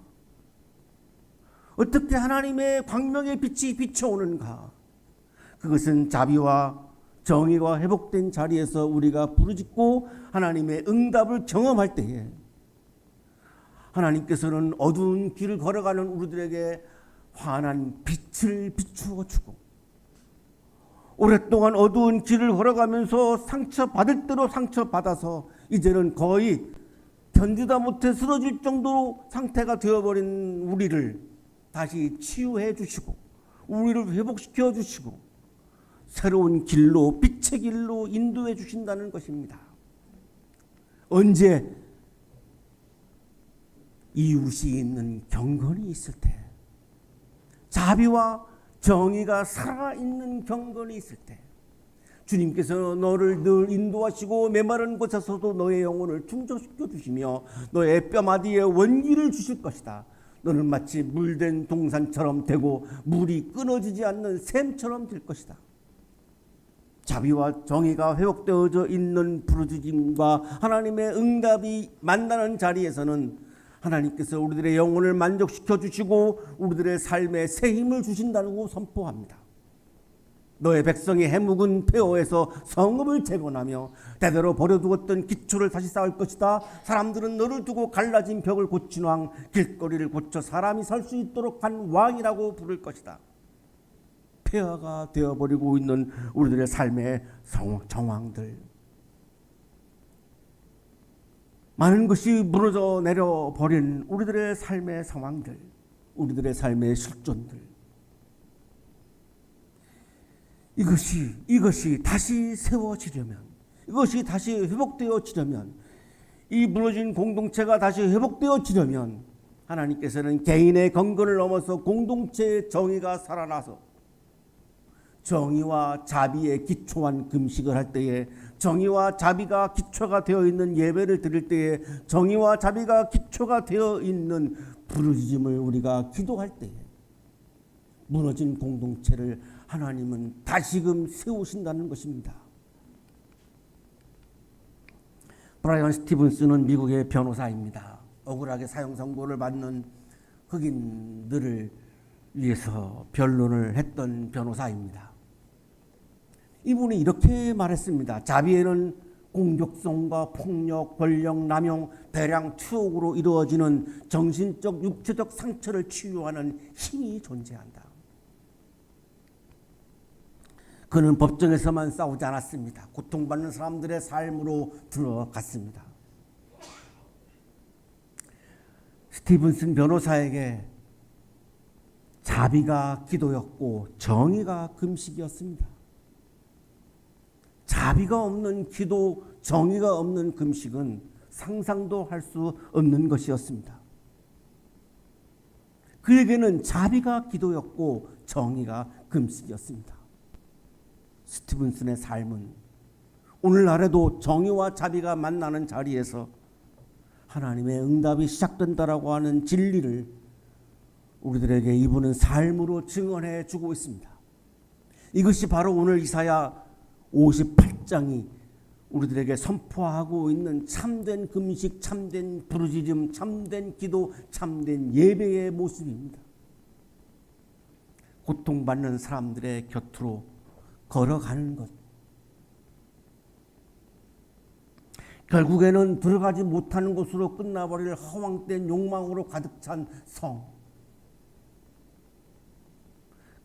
어떻게 하나님의 광명의 빛이 비춰오는가? 그것은 자비와 정의가 회복된 자리에서 우리가 부르짖고 하나님의 응답을 경험할 때에 하나님께서는 어두운 길을 걸어가는 우리들에게 환한 빛을 비추어 주고, 오랫동안 어두운 길을 걸어가면서 상처받을 대로 상처받아서 이제는 거의 견디다 못해 쓰러질 정도로 상태가 되어버린 우리를 다시 치유해 주시고 우리를 회복시켜 주시고 새로운 길로, 빛의 길로 인도해 주신다는 것입니다. 언제? 이웃이 있는 경건이 있을 때, 자비와 정의가 살아있는 경건이 있을 때, 주님께서 너를 늘 인도하시고 메마른 곳에서도 너의 영혼을 충족시켜 주시며 너의 뼈마디에 원기를 주실 것이다. 너는 마치 물된 동산처럼 되고 물이 끊어지지 않는 샘처럼 될 것이다. 자비와 정의가 회복되어져 있는 부르짖음과 하나님의 응답이 만나는 자리에서는 하나님께서 우리들의 영혼을 만족시켜 주시고 우리들의 삶에 새 힘을 주신다고 선포합니다. 너의 백성이 해묵은 폐허에서 성읍을 재건하며 대대로 버려두었던 기초를 다시 쌓을 것이다. 사람들은 너를 두고 갈라진 벽을 고친 왕, 길거리를 고쳐 사람이 살 수 있도록 한 왕이라고 부를 것이다. 폐허가 되어버리고 있는 우리들의 삶의 정황들, 많은 것이 무너져 내려버린 우리들의 삶의 상황들, 우리들의 삶의 실존들, 이것이 다시 세워지려면, 이것이 다시 회복되어지려면, 이 무너진 공동체가 다시 회복되어지려면 하나님께서는 개인의 건건을 넘어서 공동체의 정의가 살아나서 정의와 자비에 기초한 금식을 할 때에, 정의와 자비가 기초가 되어 있는 예배를 드릴 때에, 정의와 자비가 기초가 되어 있는 부르짖음을 우리가 기도할 때에 무너진 공동체를 하나님은 다시금 세우신다는 것입니다. 브라이언 스티븐스는 미국의 변호사입니다. 억울하게 사형 선고를 받는 흑인들을 위해서 변론을 했던 변호사입니다. 이분이 이렇게 말했습니다. 자비에는 공격성과 폭력, 권력 남용, 대량 투옥으로 이루어지는 정신적, 육체적 상처를 치유하는 힘이 존재한다. 그는 법정에서만 싸우지 않았습니다. 고통받는 사람들의 삶으로 들어갔습니다. 스티븐슨 변호사에게 자비가 기도였고 정의가 금식이었습니다. 자비가 없는 기도, 정의가 없는 금식은 상상도 할 수 없는 것이었습니다. 그에게는 자비가 기도였고 정의가 금식이었습니다. 스티븐슨의 삶은 오늘날에도 정의와 자비가 만나는 자리에서 하나님의 응답이 시작된다라고 하는 진리를 우리들에게 이분은 삶으로 증언해 주고 있습니다. 이것이 바로 오늘 이사야 58장이 우리들에게 선포하고 있는 참된 금식, 참된 부르짖음, 참된 기도, 참된 예배의 모습입니다. 고통받는 사람들의 곁으로 걸어가는 것. 결국에는 들어가지 못하는 곳으로 끝나버릴 허황된 욕망으로 가득 찬 성.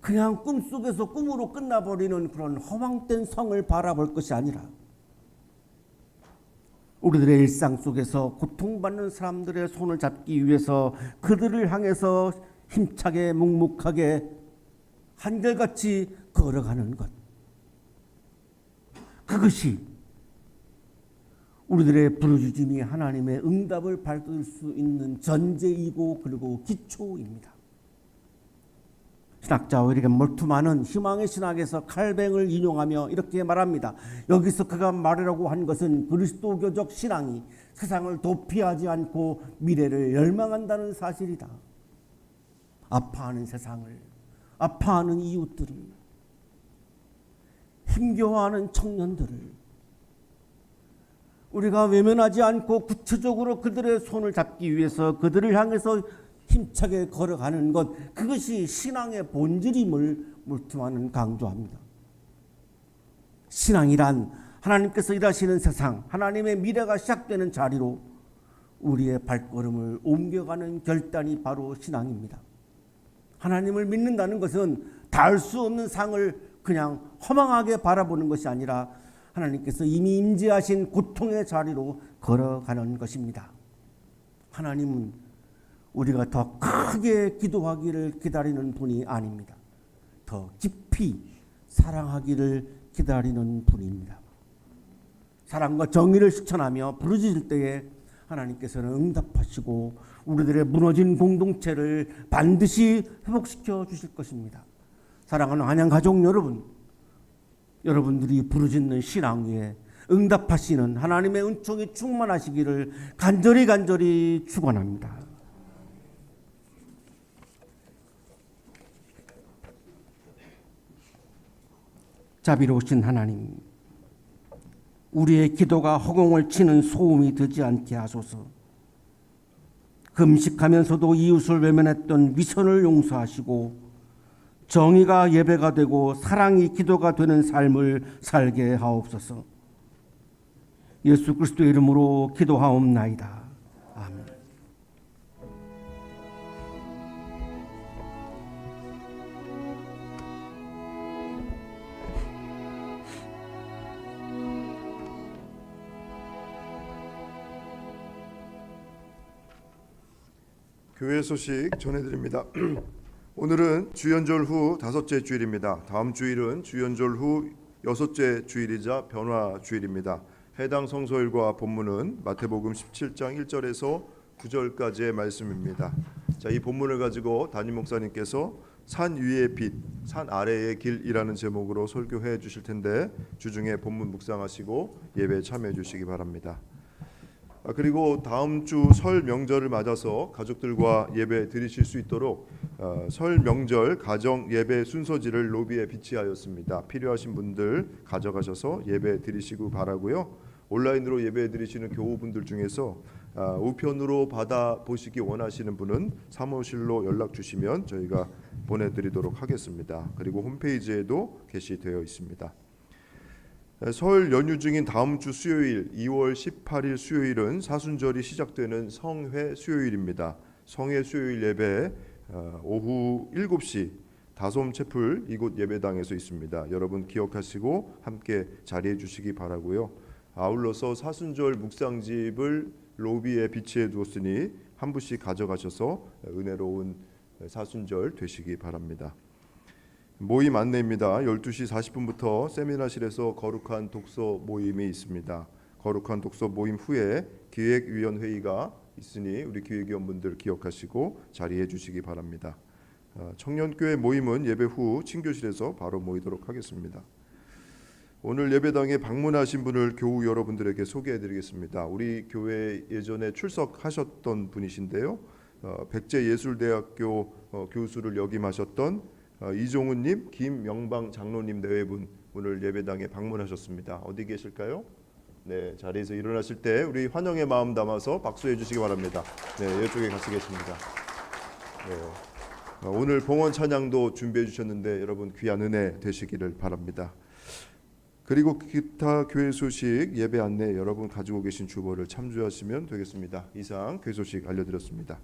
그냥 꿈속에서 꿈으로 끝나버리는 그런 허황된 성을 바라볼 것이 아니라 우리들의 일상 속에서 고통받는 사람들의 손을 잡기 위해서 그들을 향해서 힘차게 묵묵하게 한결같이 걸어가는 것. 그것이 우리들의 부르짖음이 하나님의 응답을 받을 수 있는 전제이고 그리고 기초입니다. 신학자 오이리겐 몰트만은 희망의 신학에서 칼뱅을 인용하며 이렇게 말합니다. 여기서 그가 말하려고 한 것은 그리스도교적 신앙이 세상을 도피하지 않고 미래를 열망한다는 사실이다. 아파하는 세상을, 아파하는 이웃들을, 힘겨워하는 청년들을 우리가 외면하지 않고 구체적으로 그들의 손을 잡기 위해서 그들을 향해서 힘차게 걸어가는 것, 그것이 신앙의 본질임을 몰트만은 강조합니다. 신앙이란 하나님께서 일하시는 세상, 하나님의 미래가 시작되는 자리로 우리의 발걸음을 옮겨가는 결단이 바로 신앙입니다. 하나님을 믿는다는 것은 닿을 수 없는 상을 그냥 허망하게 바라보는 것이 아니라 하나님께서 이미 임재하신 고통의 자리로 걸어가는 것입니다. 하나님은 우리가 더 크게 기도하기를 기다리는 분이 아닙니다. 더 깊이 사랑하기를 기다리는 분입니다. 사랑과 정의를 실천하며 부르짖을 때에 하나님께서는 응답하시고 우리들의 무너진 공동체를 반드시 회복시켜 주실 것입니다. 사랑하는 한양가족 여러분, 여러분들이 부르짖는 신앙 위에 응답하시는 하나님의 은총이 충만하시기를 간절히 축원합니다. 자비로우신 하나님, 우리의 기도가 허공을 치는 소음이 되지 않게 하소서. 금식하면서도 이웃을 외면했던 위선을 용서하시고 정의가 예배가 되고 사랑이 기도가 되는 삶을 살게 하옵소서. 예수 그리스도의 이름으로 기도하옵나이다. 아멘. 교회 소식 전해드립니다. 오늘은 주연절 후 5째 주일입니다. 다음 주일은 주연절 후 6째 주일이자 변화 주일입니다. 해당 성서일과 본문은 마태복음 17장 1절에서 9절까지의 말씀입니다. 자, 이 본문을 가지고 담임 목사님께서 산 위의 빛, 산 아래의 길이라는 제목으로 설교해 주실 텐데 주중에 본문 묵상하시고 예배에 참여해 주시기 바랍니다. 그리고 다음 주 설 명절을 맞아서 가족들과 예배 드리실 수 있도록 설 명절 가정 예배 순서지를 로비에 비치하였습니다. 필요하신 분들 가져가셔서 예배 드리시고 바라고요. 온라인으로 예배드리시는 교우분들 중에서 우편으로 받아보시기 원하시는 분은 사무실로 연락 주시면 저희가 보내드리도록 하겠습니다. 그리고 홈페이지에도 게시되어 있습니다. 설 연휴 중인 다음 주 수요일 2월 18일 수요일은 사순절이 시작되는 성회 수요일입니다. 성회 수요일 예배 오후 7시 다솜 채플 이곳 예배당에서 있습니다. 여러분 기억하시고 함께 자리해 주시기 바라고요. 아울러서 사순절 묵상집을 로비에 비치해 두었으니 한 분씩 가져가셔서 은혜로운 사순절 되시기 바랍니다. 모임 안내입니다. 12시 40분부터 세미나실에서 거룩한 독서 모임이 있습니다. 거룩한 독서 모임 후에 기획위원회의가 있으니 우리 기획위원분들 기억하시고 자리해 주시기 바랍니다. 청년교회 모임은 예배 후 친교실에서 바로 모이도록 하겠습니다. 오늘 예배당에 방문하신 분을 교우 여러분들에게 소개해드리겠습니다. 우리 교회 예전에 출석하셨던 분이신데요. 백제예술대학교 교수를 역임하셨던 이종훈님, 김명방 장로님 네 분 오늘 예배당에 방문하셨습니다. 어디 계실까요? 네, 자리에서 일어나실 때 우리 환영의 마음 담아서 박수해 주시기 바랍니다. 네, 이쪽에 같이 계십니다. 네, 오늘 봉헌 찬양도 준비해 주셨는데 여러분 귀한 은혜 되시기를 바랍니다. 그리고 기타 교회 소식 예배 안내 여러분 가지고 계신 주보를 참조하시면 되겠습니다. 이상 교회 소식 알려드렸습니다.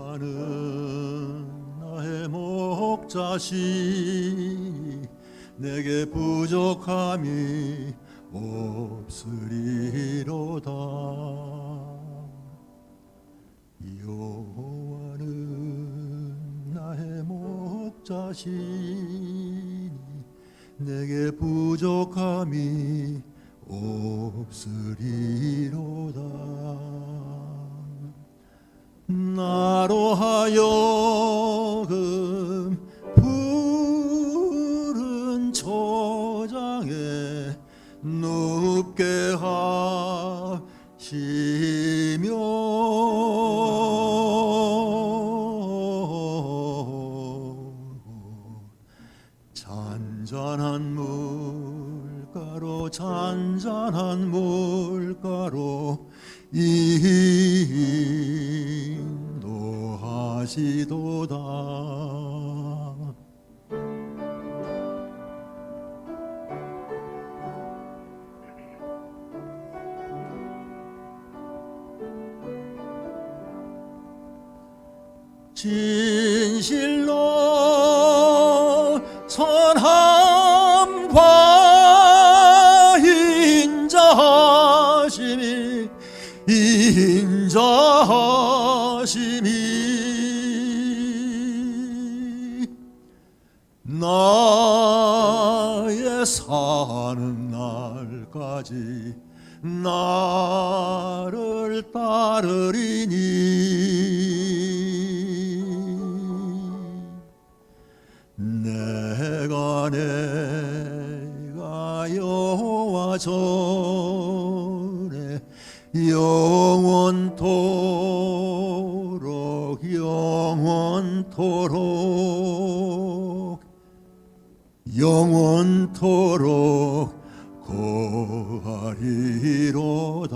여호와는 나의 목자시니 내게 부족함이 없으리로다. 여호와는 나의 목자시니 내게 부족함이 없으리로다. 나로 하여금 푸른 초장에 눕게 하시며 잔잔한 물가로 인도하시도다. 진실로 선함과 인자하심이 나의 사는 날까지 나를 따르리니 내가 여호와 전에 영원토록 거하리로다.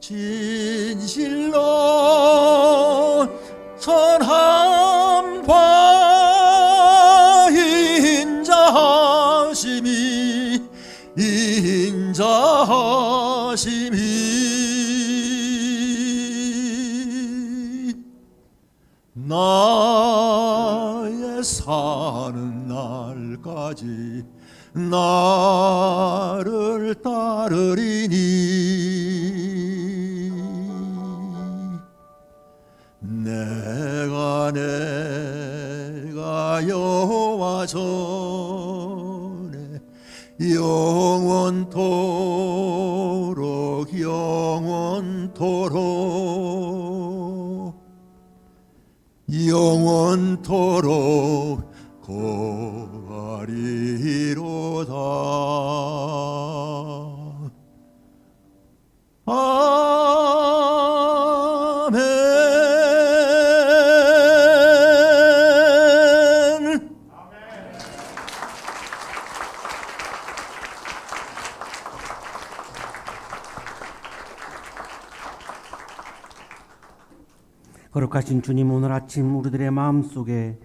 진실로 선함과 인자하심이 나의 사는 날까지 나를 따르리니 영원토록 영원토록 영원토록 거하리로다. 아멘. 거룩하신 주님, 오늘 아침 우리들의 마음속에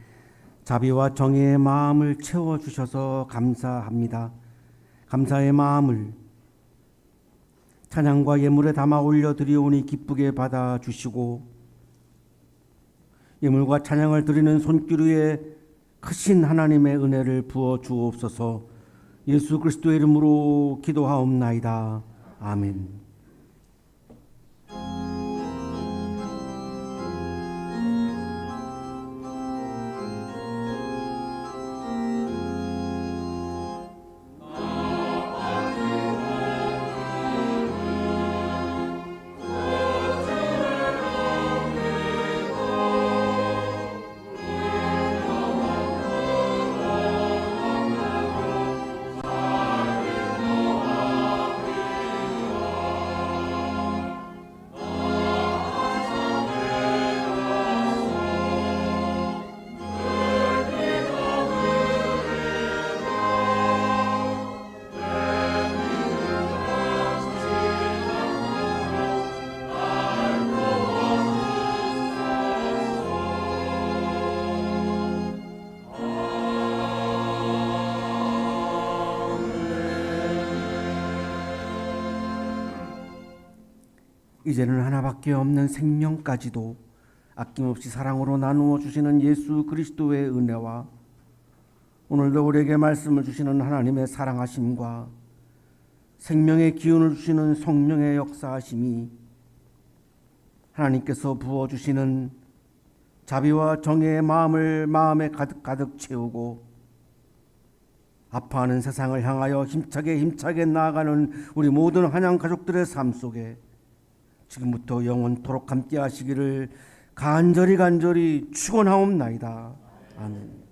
자비와 정의의 마음을 채워주셔서 감사합니다. 감사의 마음을 찬양과 예물에 담아 올려드리오니 기쁘게 받아주시고, 예물과 찬양을 드리는 손길 위에 크신 하나님의 은혜를 부어 주옵소서. 예수 그리스도의 이름으로 기도하옵나이다. 아멘. 이제는 하나밖에 없는 생명까지도 아낌없이 사랑으로 나누어 주시는 예수 그리스도의 은혜와 오늘도 우리에게 말씀을 주시는 하나님의 사랑하심과 생명의 기운을 주시는 성령의 역사하심이 하나님께서 부어주시는 자비와 정의의 마음을 마음에 가득 채우고 아파하는 세상을 향하여 힘차게 나아가는 우리 모든 한양 가족들의 삶 속에 지금부터 영원토록 함께 하시기를 간절히 축원하옵나이다. 아멘.